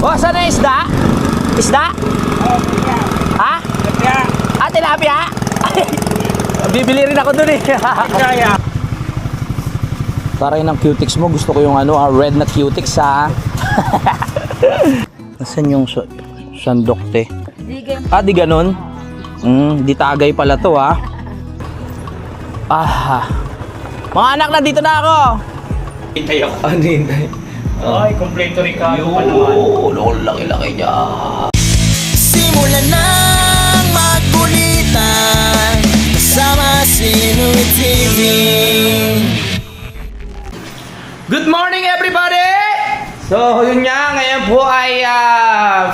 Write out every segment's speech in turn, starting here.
Oh, saan na isda? Isda? Ha? Ah, tilapia? Bibili rin ako dun eh. Parang ng cutics mo, gusto ko yung red na cutics ha. Nasaan yung sandok te? Ah, di ganun? Di tagay pala to ha. Ah. Mga anak, nandito na ako. Hintay ako. Ano hintay? Ay, kompleto rin ka. Yun, laki-laki niya. Simulan ng magkulitan kasama si Louie TV. Good morning everybody! So yun nga, ngayon po ay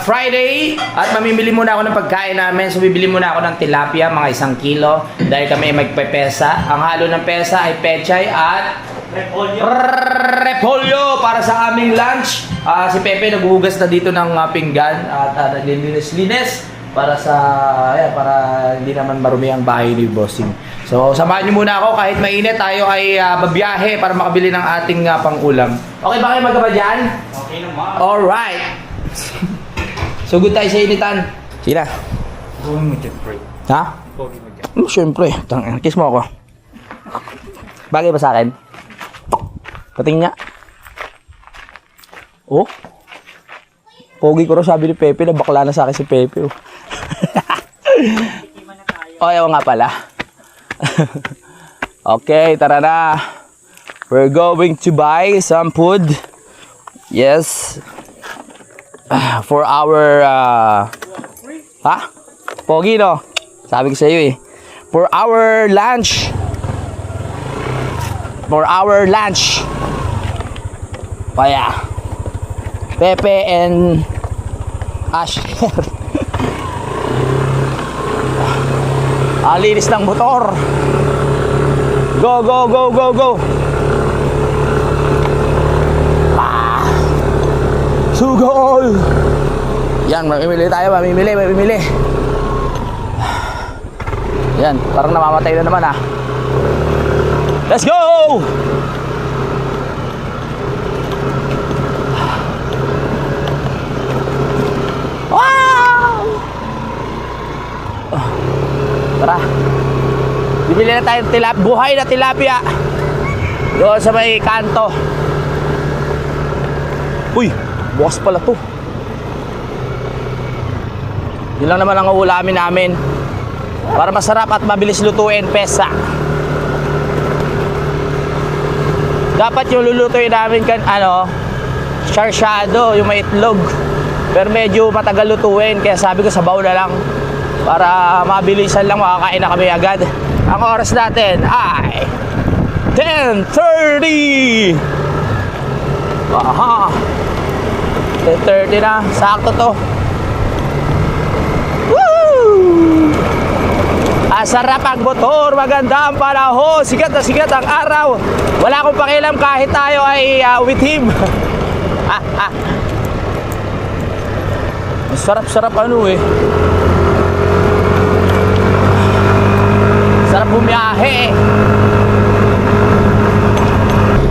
Friday at mamimili muna ako ng pagkain namin. So bibili muna ako ng tilapia, mga 1 kilo dahil kami magpepesa. Ang halo ng pesa ay pechay at repolyo para sa aming lunch. Si Pepe naghuhugas na dito ng pinggan at naglilinis-linis para hindi naman marumi ang bahay ni Bossing. So samahan niyo muna ako kahit mainit, tayo ay babiyahe para makabili ng ating pang-ulam. Okay ba kayo magkaba dyan? Okay naman. Alright. So good tayo sa initan. Sina? Gawin mo dyan, bro. Ha? Gawin mo dyan. Siyempre. Kiss mo ako. Bagay ba sa akin? Patingin nga. Oh. Pogi ko rin sabi ni Pepe na bakla na sa akin si Pepe. Oh. Oh, ewan nga pala. Okay, tara na. We're going to buy some food. Yes. For our ha? Pogi no? Sabi ko sa iyo eh. For our lunch. For our lunch. Oh yeah. Pepe and Asher. Ang linis ng motor. Go, go, go, go, go. Sugol. Yan, mamimili tayo, mamimili. Yan, parang namamatay na naman ah. Let's go! Wow! Tara. Bibili na tayo ng buhay na tilapia. Doon sa may kanto. Uy, bukas pala to. Yun lang naman ang uulamin namin. Para masarap at mabilis lutuin, pesa. Dapat yung lulutuin namin sarsyado, yung may itlog. Pero medyo matagal lutuin, kaya sabi ko sabaw na lang. Para mabilisan lang, makakain na kami agad. Ang oras natin ay 10:30. Aha. 10:30 na, sakto to. Woo! Sarap ang motor, maganda ang panahon, sikat na sikat ang araw. Wala akong pakialam kahit tayo ay with him. Sarap-sarap eh. Sarap bumiyahe.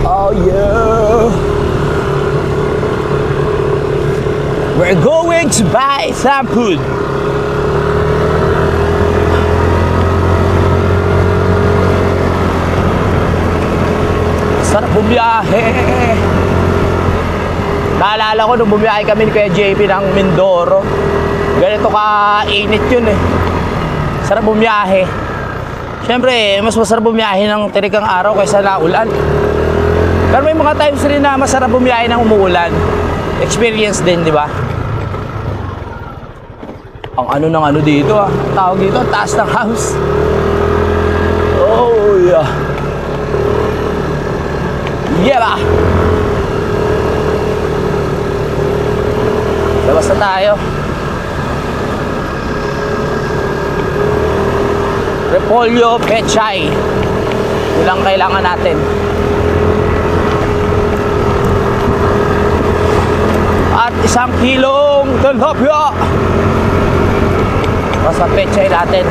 Oh yeah. We're going to buy some food. Sarap bumiyahe. Naalala ko nung bumiyahe kami ni Kuya JP ng Mindoro. Ganito ka-init yun eh. Sarap bumiyahe. Siyempre, mas masarap bumiyahe ng tirikang araw kaysa na ulan. Pero may mga times rin na masarap bumiyahe ng umuulan. Experience din, di ba? Ang dito ah. Tawag dito, taas ng house. Oh yeah. Yeah ba? Labas na tayo. Repolyo, pechay. Yun lang kailangan natin. At 1 kilong tilapia. Basta pechay natin.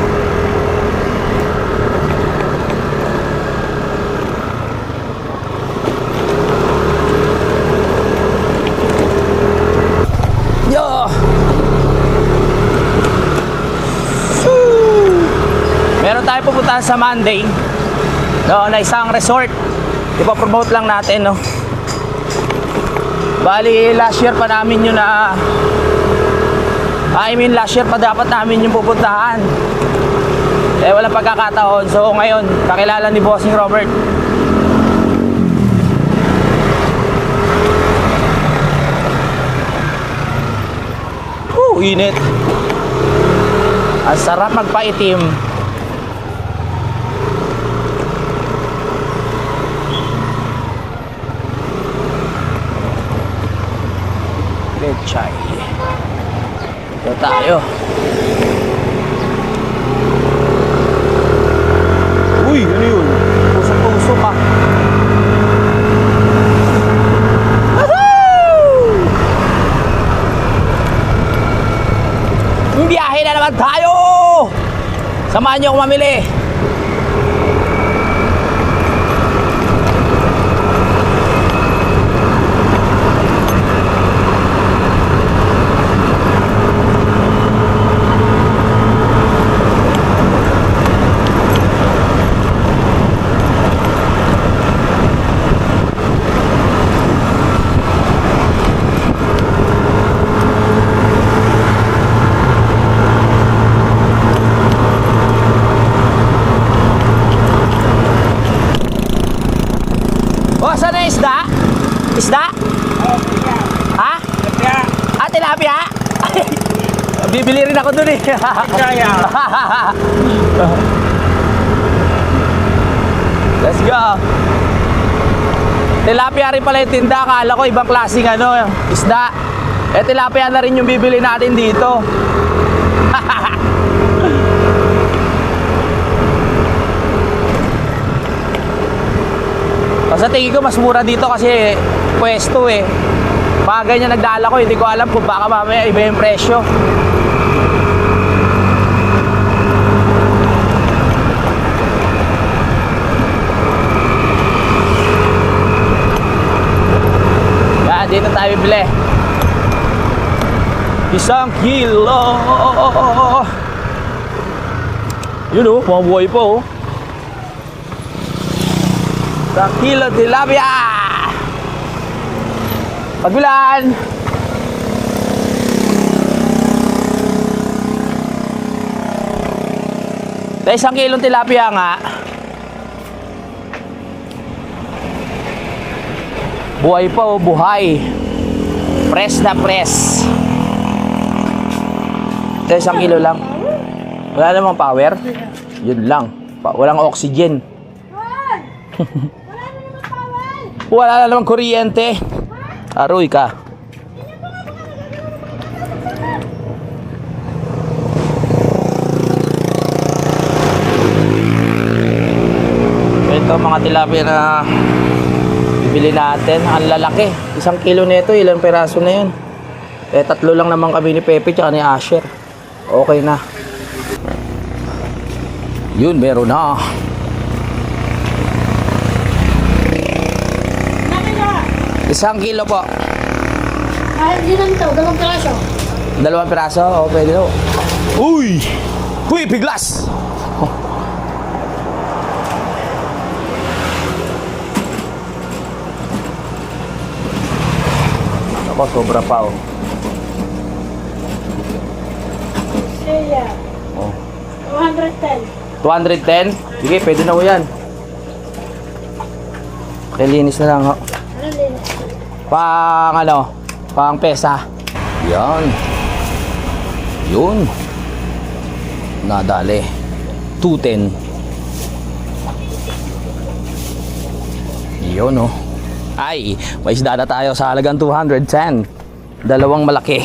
pupuntahan sa Monday. No, na isang resort. Ipapromote lang natin, no. Bali, last year pa namin yun na last year pa dapat namin yung pupuntahan. Eh, walang pagkakataon. So, ngayon, kakilala ni Bossing Robert. Init. Ang sarap magpaitim. Lechay. Ito tayo. Uy, ano yun? Pusok-pusok ah. Biyahe na naman tayo! Samahan niyo ako mamili. Oh, saan na isda? Isda? Ha? Ah, tilapia? Bibili rin ako dun eh. Kaya. Let's go. Tilapia rin pala yung tinda. Akala ko ibang klaseng isda. Eh, tilapia na rin yung bibili natin dito. Sa tingin ko mas mura dito kasi pwesto eh. Mga ganyan nagdala ko, hindi ko alam kung baka mamaya iba yung presyo. Yan, dito tayo bibili. 1 kilo. Yun oh, mabuhay pa oh. 1 kilo tilapia! Pagbilan! Dahil 1 kilong tilapia nga, buhay pa o buhay. Press na press. Dahil 1 kilo lang. Wala namang power. Yun lang. Walang oxygen. Wala na namang kuryente. Aroy ka. Ito mga tilapia na bibili natin. Ang lalaki. 1 kilo nito, ilang peraso na yun. Eh, 3 lang naman kami ni Pepe tsaka ni Asher. Okay na. Yun, meron na. Isang kilo po. Hindi lang ito, 2 piraso. 2 piraso? Oo, pwede po. Uy! Uy, piglas! Oh. Ako, sobra pa oh. Siya. Oh. 210. 210? Sige, pwede na po yan. Linis na lang ho. Ano din? Pang pesa. Yan. Yun. Nadali. 210. Yun oh. Ay, may isda na tayo sa halagang 210. 2 malaki.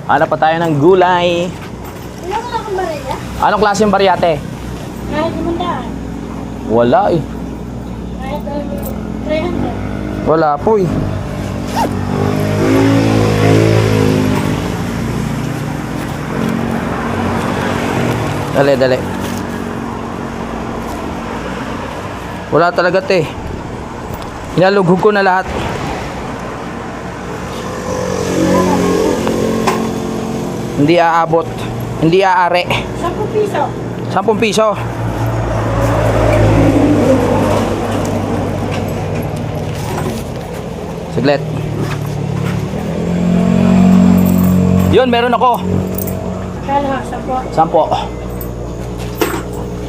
Hanap pa tayo ng gulay. Wala ka lang kung barila? Anong klase yung baryate? Kahit 500. Wala eh. Kahit 300. Wala po eh. Dali, dali. Wala talaga te. Hinalughog ko na lahat. Hindi aabot. Hindi aari. 10 piso. 10 piso. Siglet. Yun, meron ako. Kala, 10. 10.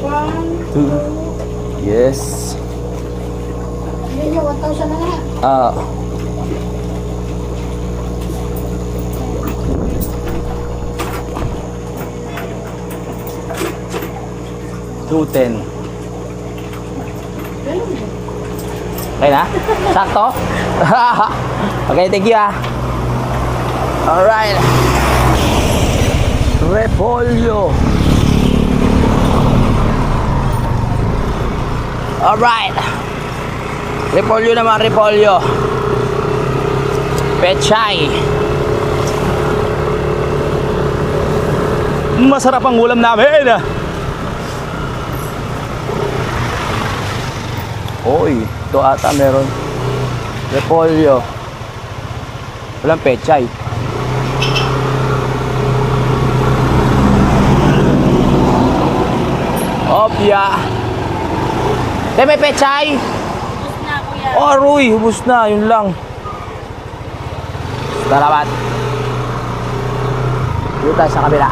1, 2. Yes. Yun yung 1,000 na lahat. Ah. $2.10. Ganun. Okay na? Sakto? Okay, thank you ah. Alright. Repolyo. Alright. Repolyo naman, repolyo. Pechay. Masarap ang ulam namin. Oy, ito ata meron. Repolyo. Walang pechay. Opya. May pechay. Tapos na, kuya. Oh, Ruy, hubos na. Yun lang. Salamat. Dito tayo sa kabila.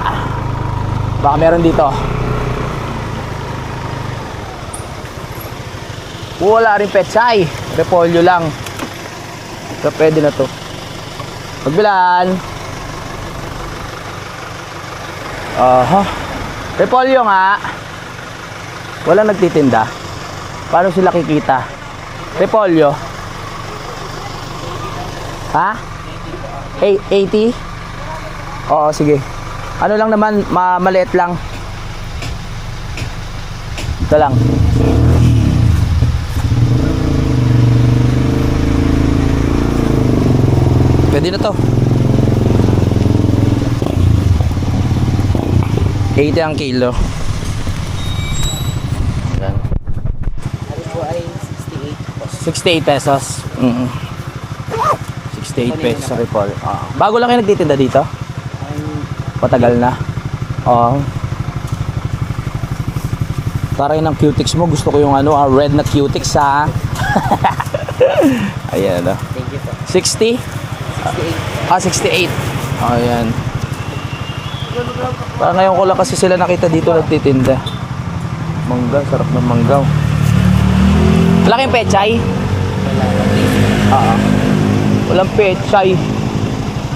Baka meron dito. Wala rin pechay. Repolyo lang. So, pwede na to. Pagbilan. Aha. Repolyo nga. Walang nagtitinda. Paano sila kikita? Repolyo. Ha? 80? Oo, sige. Ano lang naman, maliit lang. Ito lang. Pwede na to. 80 ang kilo. Yan. Ano po ay 68 68 po. pesos. 68 pesos sa repol. Bago lang kayo nagtitinda dito? Patagal na. Oo. Parang ng cutics mo. Gusto ko yung ano, red na cutics ha. Ayan ano. Thank you po. 60? 68. 68. Ayan. Parang ngayon ko lang kasi sila nakita dito nagtitinda. Mangga, sarap ng manggaw. Wala kayong pechay? Wala. Walang pechay.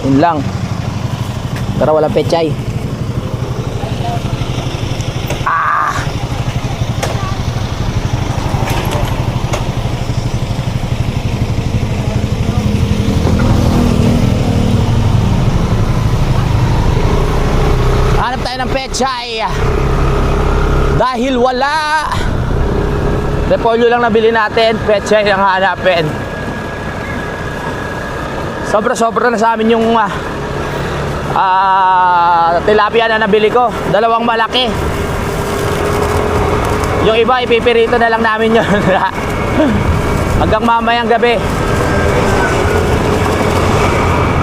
Yun lang. Tara, walang pechay. Hanap tayo ng pechay. Dahil wala. Repolyo lang nabili natin. Pechay ang hanapin. Sobra-sobra na sa amin yung tilapia na nabili ko. 2 malaki. Yung iba ipipirito na lang namin yun. Hanggang mamayang gabi.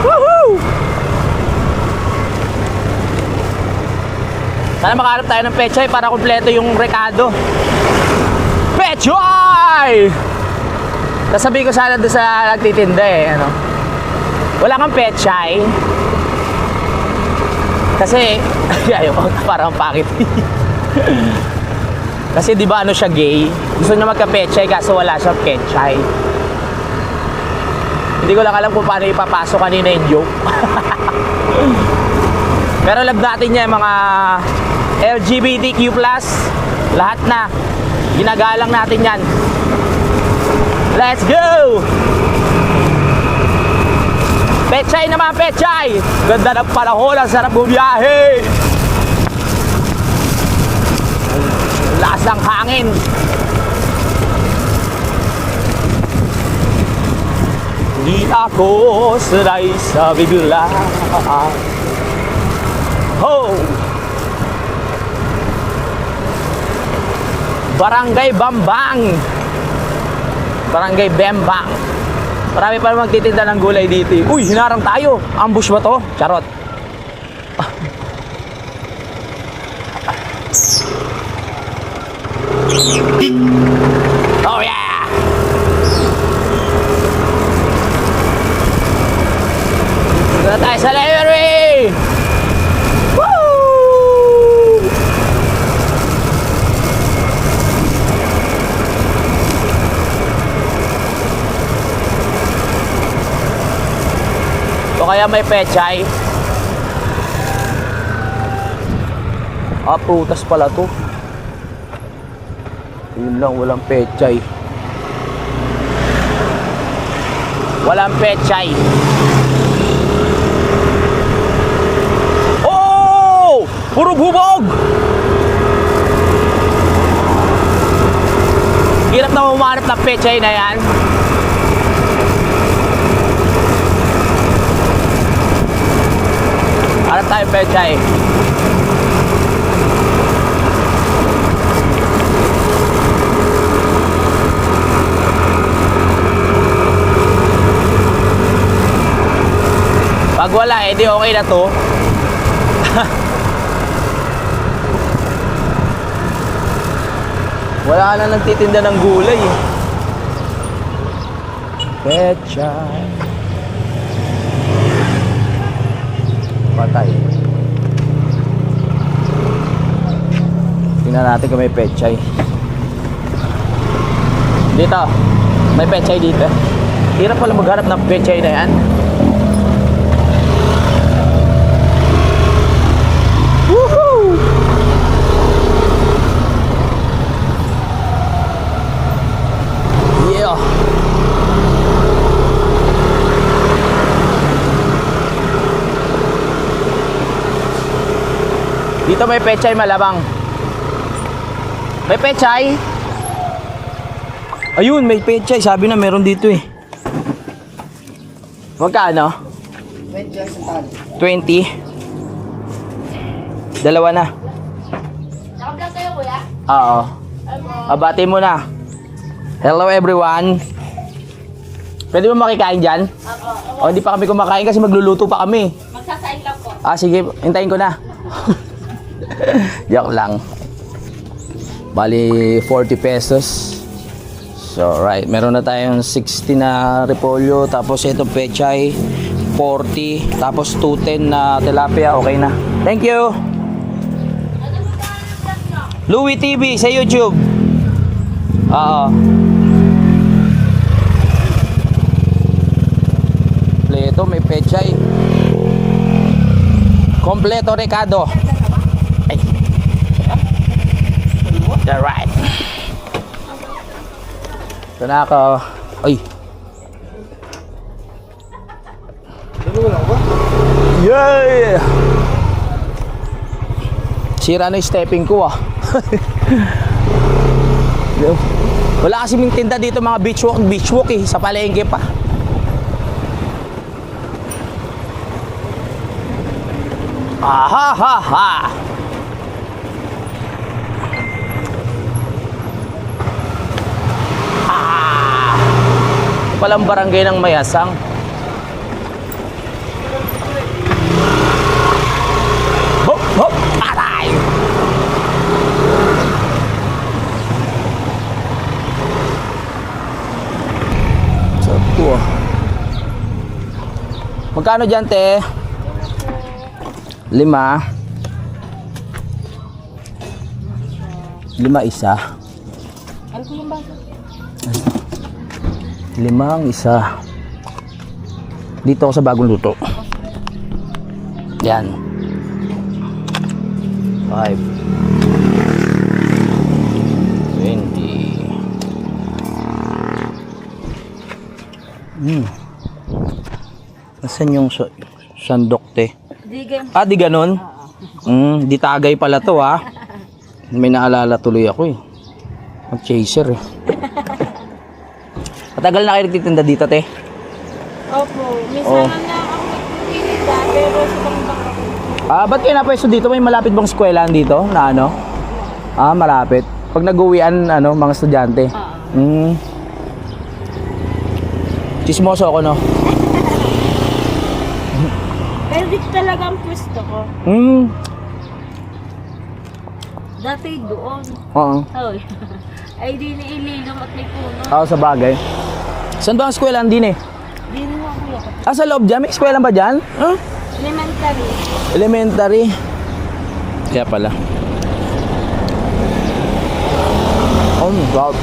Woohoo! Sana makahanap tayo ng pechay para kumpleto yung rekado. Pechay! Sasabihin ko sana doon sa nagtitinda ano. Wala kang pechay. Kasi ayaw ko parang pakit. Kasi di ba ano siya gay? Gusto niya magka-pechay kaso wala siyang pechay. Hindi ko lang alam kung paano ipapasok kanina yung joke. Pero love natin niya yung mga LGBTQ+, lahat na. Ginagalang natin yan. Let's go! Pechay naman, pechay! Ganda ng panahon, ang sarap bumiyahe! Lasang hangin! Di ako sanay sa bigla. Ho! Barangay Bambang. Barangay Bembang. Marami pa magtitinda ng gulay dito. Uy, hinarang tayo. Ambush ba to? Charot. Oh yeah! Dito na tayo sa library! Woo! O kaya may pechay. Ah, prutas pala to. Yun lang, walang pechay. Walang pechay. Oh! Puro bubog! Hirap na umanap ng pechay na yan. Hanap tayo pechay. Pag wala, edi okay na to. Wala na nagtitinda ng gulay eh. Pechay. Patay. Tingnan natin kung may pechay. Dito. May pechay dito. Hirap pala maghanap ng pechay na yan. Woohoo! Yeah. Dito may pechay malabang. May pechay. Ayun, may pechay. Sabi na meron dito eh. Magkano? 20. Dalawa na. Nakablog kayo, kuya? Oo. Abati mo na. Hello everyone. Pwede mo makikain dyan? O, hindi pa kami kumakain kasi magluluto pa kami. Magsasain lang po. Ah, sige. Hintayin ko na. Joke lang. Bali, 40 pesos. So, right. Meron na tayong 60 na repolyo. Tapos ito pechay, 40. Tapos 210 na tilapia. Okay na. Thank you. Louie TV sa YouTube. Oo. Kompleto, may pechay. Kompleto Ricardo. Ay. You're right. Ito na ako. Ay. Yeah! Sira na yung stepping ko ah. Wala kasi ming tinda dito mga beach walk eh. Sa palengke pa. Aha ha ha. Ah. Palang barangay ng Mayasang. Hop hop aray. Sakto ah. Magkano dyan te? 5 isa. Ano po yung baso? 5 ang isa. Dito ako sa bagong luto. Yan. 5 20. Nasaan yung sandok te? Ah, di ganon? Di tagay pala to ha. May naalala tuloy ako eh. Mag-chaser eh. Matagal na kayo nagtitinda dito te? Opo. Minsan Oh. na ako nagtitinda, pero sa tambak ako. Ah, ba't kayo napwesto dito? May malapit bang eskwelahan dito na ano? Ah, malapit. Pag nag-uwian, ano, mga estudyante. Chismoso ako, no? Pero dito talaga ang pwesto ko. Dati doon. Oo. Oy. Ay, di na ililom at may puno. Ako sa bagay. Saan ba ang eskwela din eh? Di rin ako kuya. Ah, sa loob dyan? May eskwela ba dyan? Huh? Elementary. Elementary. Kaya pala. Oh my God.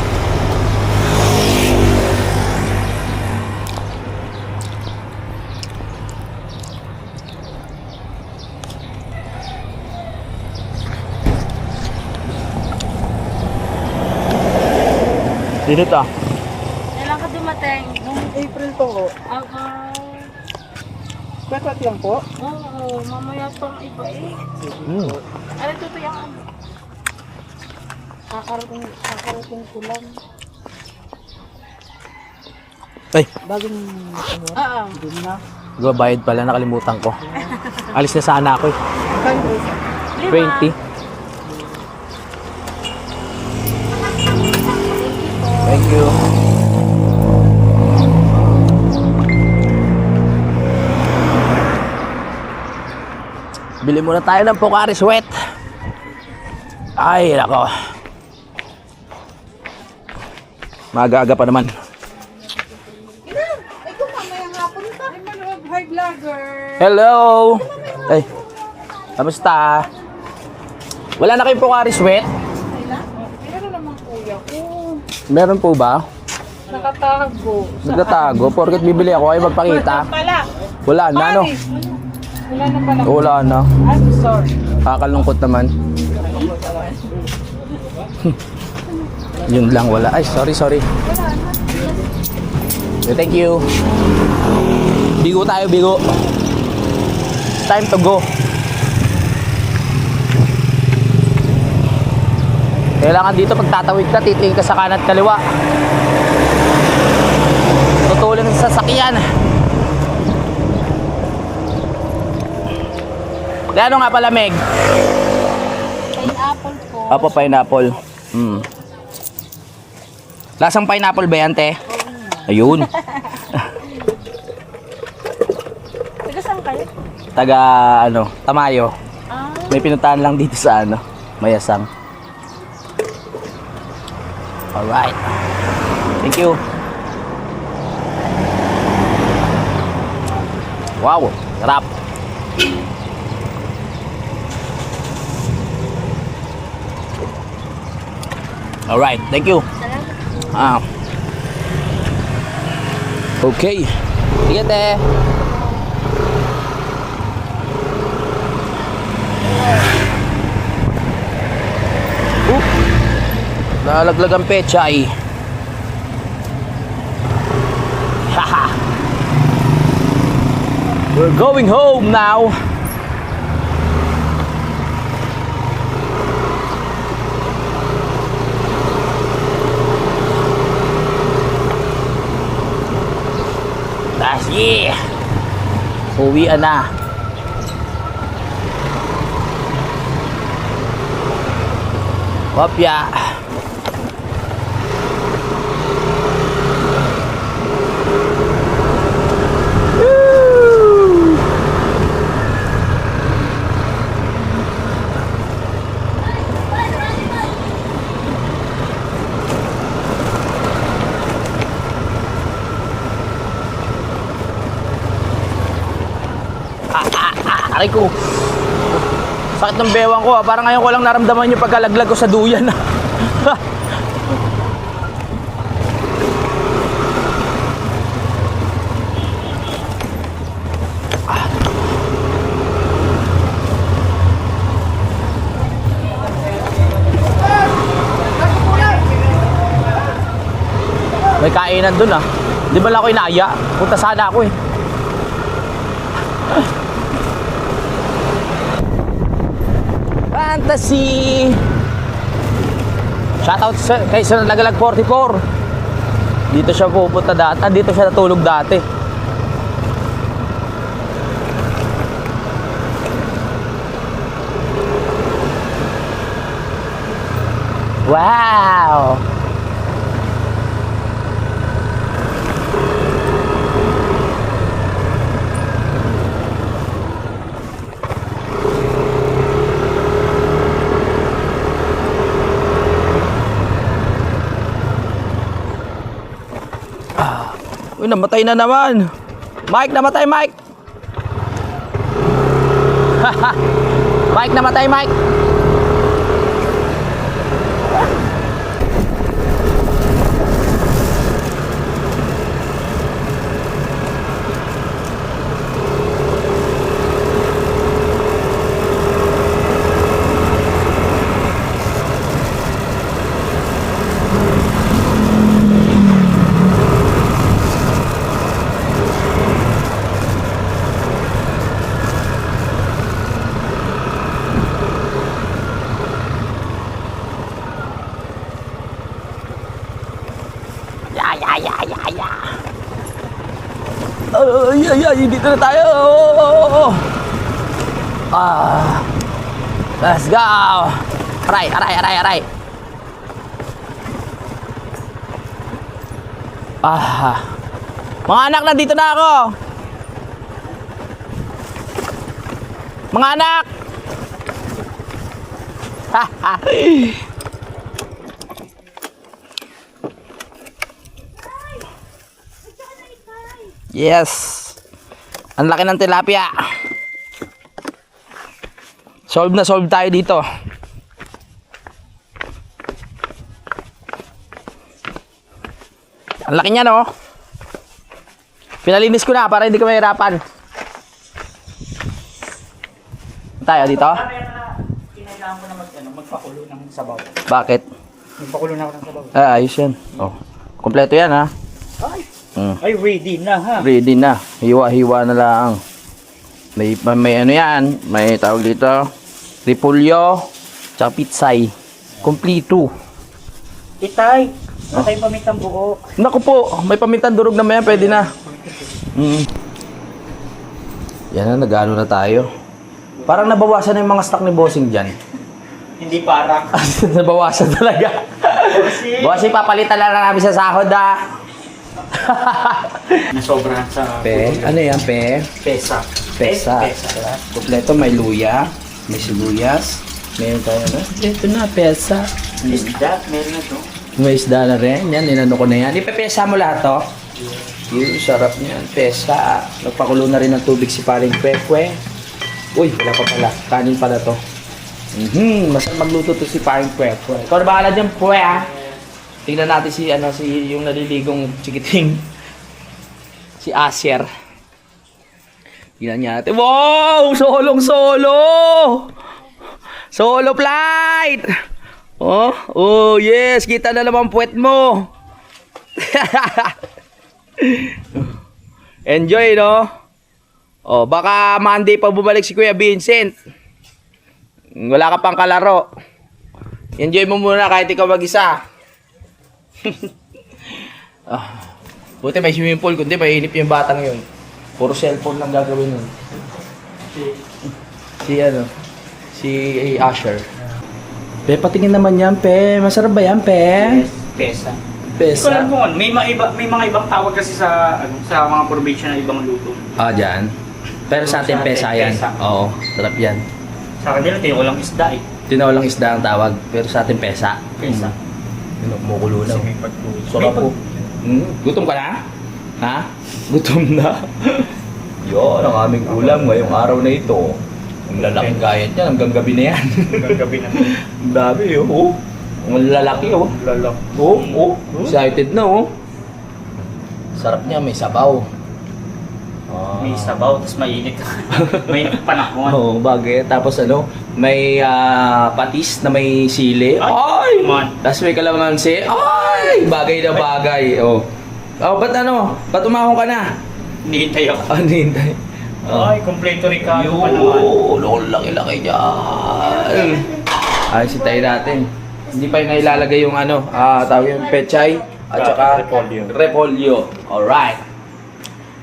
Dinit ah. Kailan ka dumating? April po ko. Ako. Kwat lang po. Oo, mamaya pang iba eh. Ano ito yung ano? Kakarating ko lang. Ay, Bagong Oo. din na. bayad pala, nakalimutan ko. Alis na sana ako eh. Kaya po. 20. Thank you. Bili muna tayo ng Pocari Sweat. Ay, nako. Maaga-aga pa naman. Hi vlogger. Hello! Ay, kamusta? Wala na kayong Pocari Sweat? Meron naman kuya ko. Meron po ba? Nakatago. Nagtatago? Porket bibili ako ay magpakita. Pala. Wala na, no? Wala na pala. Wala na. I'm sorry. Kakalungkot naman. Yun lang, wala. Ay, sorry. Thank you. Bigo tayo, bigo. It's time to go. Kailangan dito pag tatawid ka, titingin ka sa kanan at kaliwa. Tutulong sa sasakyan. Ano nga pala, Meg? Pineapple po. Apo, pineapple. Lasang pineapple ba yan, te? Ayun. Taga saan kayo? Taga, Tamayo. Ah. May pinuntahan lang dito sa, Mayasang. Alright. Thank you. Wow, sarap. Alright, thank you. Ah. Okay. Sige, te. Nalaglag ang pecha eh. Haha. We're going home now. Yeah. Uwian na. Wapya. Aray ko. Sakit ng bewang ko. Parang ngayon ko lang naramdaman yung pagkalaglag ko sa duyan. May kainan dun ah. Di ba lang ako inaya? Punta sana ako eh. Fantasy! Shoutout kay Sir Nagalag 44. Dito siya pupunta dati. Dito siya natulog dati. Wow! Uy, namatay na naman. Mike, namatay, Mike. Mike, namatay, Mike. Ay, dito na tayo. Let's go. Aray. Mga anak, nandito na ako. Mga anak. Yes. Ang laki ng tilapia. Solve na solve tayo dito. Ang laki niya, no? Pinalinis ko na para hindi ka mahirapan. Tayo dito? Kinailangan ko na magpakulo ng sabaw. Bakit? Magpakulo na ako ng sabaw. Ayos yan. Oh. Kompleto yan, ha? Ay, ready na ha. Ready na. Hiwa-hiwa na lang. May ano yan. May tawag dito. Repolyo. Tsaka pitsay. Kompleto. Itay, natay pamitang buo. Naku po. May pamintan durog naman yan. Pwede na. Yan na. Nag-ano na tayo. Parang nabawasan na yung mga stock ni Bossing dyan. Hindi parang. Nabawasan talaga. Bossing, papalitan lang namin sa sahod, ha. Nasobrahan sa Ano yan, pesa. Pesa. Kompleto, may luya, may sibuyas, meron tayo na. Ito na, pesa. Isda, meron na to. May isda na rin. Yan, inano ko na yan. Ipepesa mo lahat to. Yung sarap niyan. Pesa. Nagpakulo na rin ng tubig si paring Kwekwe. Uy, wala pa pala. Kanin pala to. Masarap magluto to si paring Kwekwe. Ikaw na bahala dyan, Pwe, ha? Tingnan natin si yung naliligong chikiting. Si Aser. Tingnan niya natin. Wow! Solong-solo! Solo flight! Oh, yes! Kita na naman puwet mo! Enjoy, no? Oh, baka Monday pa bumalik si Kuya Vincent. Wala ka pang kalaro. Enjoy mo muna kahit ikaw mag-isa. Buti may swimming pool, kundi mainip yung batang yun. Puro cellphone lang gagawin nun. Si Asher. Pe, patingin naman yan, Pe. Masarap ba yan, Pe? Pesa. Hindi ko Pesa. alam kung ano. May mga ibang tawag kasi sa mga probinsya na ibang luto. Dyan. Pero sa atin, pesa yan. Pesa. Oo, sarap yan. Sa kanila, tinulang isda eh. Tinawalang isda ang tawag, pero sa atin, pesa. Pesa. Kumukulo na. Kasi may pagtuloy. Sarap po. Gutom ka na? Ha? Gutom na? Yun, ang aming ulam ngayong araw na ito. Ang lalaking gayat niya, hanggang gabi na yan. Hanggang gabi na. Ang dami, oh. Ang lalaki, oh. Lalak. Oh. Excited na, oh. Sarap niya, may sabaw. May sabaw, tapos mainit. Mainit panahon. Oo, bagay. Tapos may patis na may sili. Ay! Man. Tapos may kalamansi. Ay! Bagay na bagay. Oh, ba't umahon ka na? Hinihintay ako. Hinihintay. Ay, kompleto Ricardo pa naman. Yun, laki-laki dyan. Ay, sitayin natin. Hindi pa yung nailalagay yung tawag yung pechay at saka repolyo. Alright.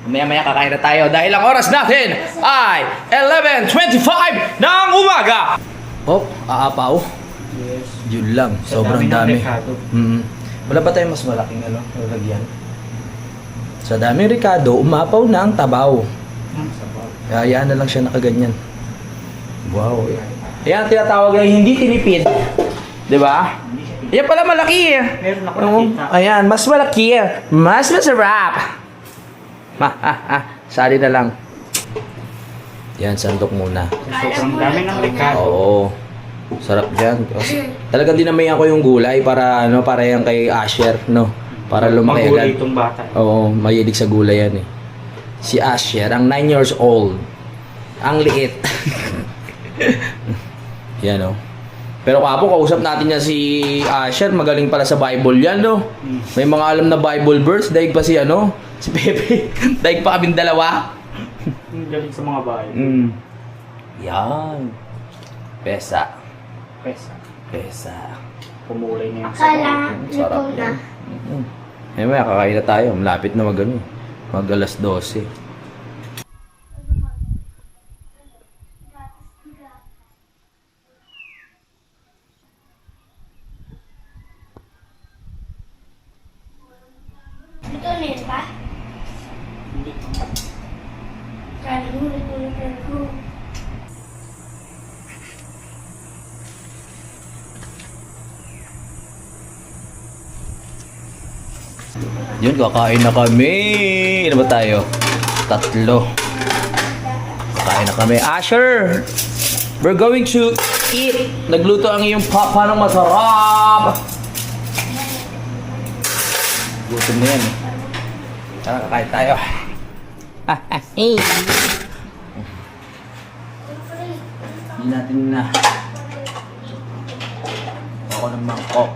Maya-maya kakain na tayo dahil ang oras natin ay 11:25 ng umaga. Aapaw. Yes. Yun lang, Sa sobrang dami ng dami. Ricardo. Wala ba tayong mas malaking lalagyan? Sa daming Ricardo, umapaw na ang tabaw. Sabaw. Kaya na lang siya nakaganyan. Wow. Yan ang tinatawag na hindi tinipid. Di ba? Yan pala malaki eh. Meron ako Oo. nakita. Ayan, mas malaki. Mas masarap. Sali na lang. Yan, sandok muna. Sobrang dami ng Ricardo. Oo. Sarap dyan. Talagang dinamay ako yung gulay para para yan kay Asher, no? Para lumaki Magulay agad. itong bata. Oo, mahilig sa gulay yan eh. Si Asher, ang 9 years old. Ang liit. Yan oh. Pero kapo, kausap natin yan si Asher. Magaling pala sa Bible yan, no? May mga alam na Bible verse. Daig pa si si Pepe. Daig pa kaming dalawa. Ang galing sa mga bahay. Yan. Pesa. Pesa. Pumulay na yung Sarap yan. May kakain na tayo. Malapit na mag alas 12. Ito rin ba? Kaya ulit ko. Yun, kakain na kami. Ano ba tayo? 3. Kakain na kami. Asher! We're going to eat. Nagluto ang iyong papa ng masarap. Gutom na yan eh. Tara, kakain tayo. Hindi natin na. Ako ng mangkok.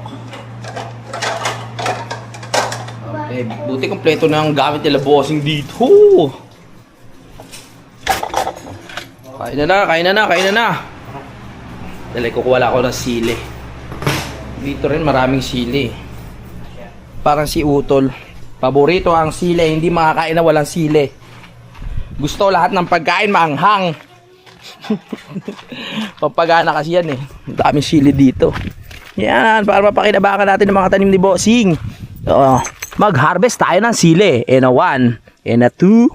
Okay, buti kompleto na ang gamit nila bossing dito. Kain na na. Dali, kukuha ako ng sili. Dito rin maraming sili. Parang si Utol. Paborito ang sili, hindi makakain na walang sili. Gusto lahat ng pagkain maanghang. Pampagana kasi yan eh. Ang daming sili dito. Yan, para mapakinabangan natin ng mga tanim ni Bossing. Mag-harvest tayo ng sili. And a 1, and a 2,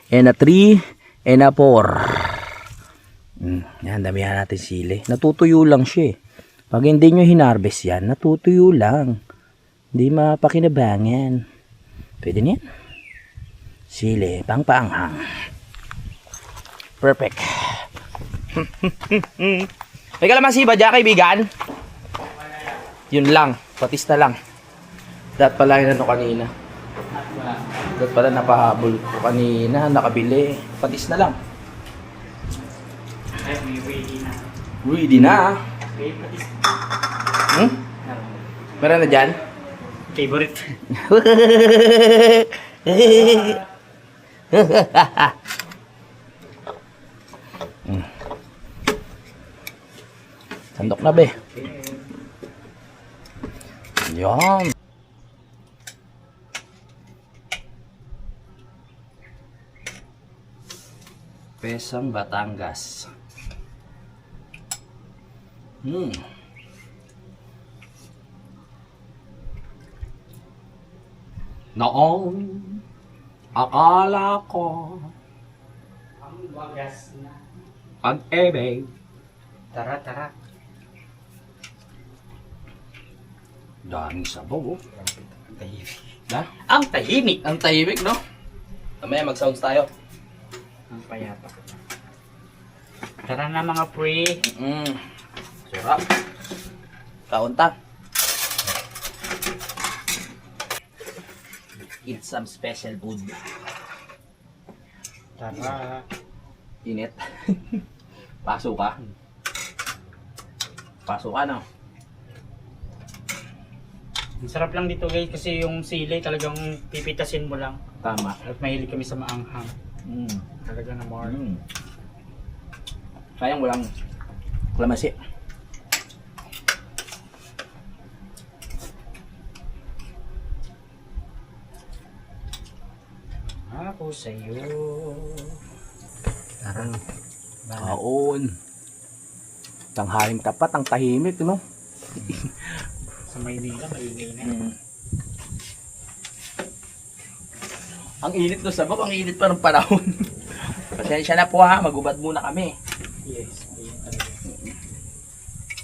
and a 3, and a 4. Yan, damihan natin sili. Natutuyo lang siya eh. Pag hindi nyo hinarvest yan, natutuyo lang. Hindi mapakinabangan. Pwede niyan. Sili, pang-paanghang. Perfect. May kalamansi ba dyan, kaibigan? Yun lang. Patis na lang. Dapat pala yun kanina. Dapat pala napahabol ko kanina. Nakabili. Patis na lang. Ay, may ready na. Ready na. Okay, patis. Meron na dyan? Favorite. Sandok na be. Yan. Pesang Batangas. Noong akala ko Ang wagas na. pag-ibig Tara. daming sabaw. Ang tahimik. Na? Ang tahimik! Ang tahimik, no? Mamaya mag-sounds tayo. Ang payapa. Tara na mga pre. Sarap. Kaunta. Eat some special food. Tara. Init. Pasok ka. Pasok ka, no? Ang sarap lang dito guys kasi yung sili talagang pipitasin mo lang. Tama. At mahilig kami sa maanghang. Talaga na more. Sayang walang kalamansi. Ako sa'yo. Tarang. Kaon. Tanghaling tapat, ang tahimik, no? Sa Maynila, maingay na. Ang init no sabab, ang init pa ng panahon. Pasensya na po ha, magubad muna kami. Yes, ayun talaga.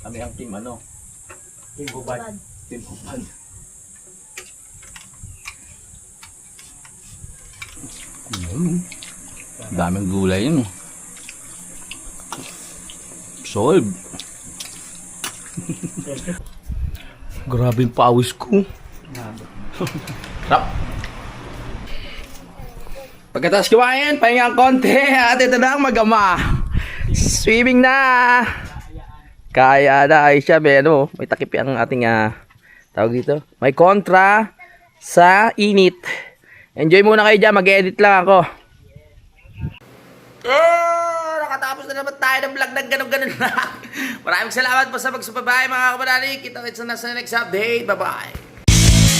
Kami ang team Yung bubad. Team Hubad. Daming gulay yun. Solve. Grabe yung pawis ko. Sarap. Pagkatapos kumain, pahinga ang konti at ito na ang mag-ama. Swimming na. Kaya na ay siya, may takip ang ating tawag dito. May kontra sa init. Enjoy muna kayo dyan, mag-edit lang ako. Oh, nakatapos na naman tayo ng vlog ng ganun-ganun na. Maraming salamat po sa pagsubaybay mga kabanali. Kita-kits na sa next update. Bye-bye.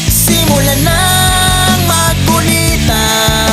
Simulan ng magkulitan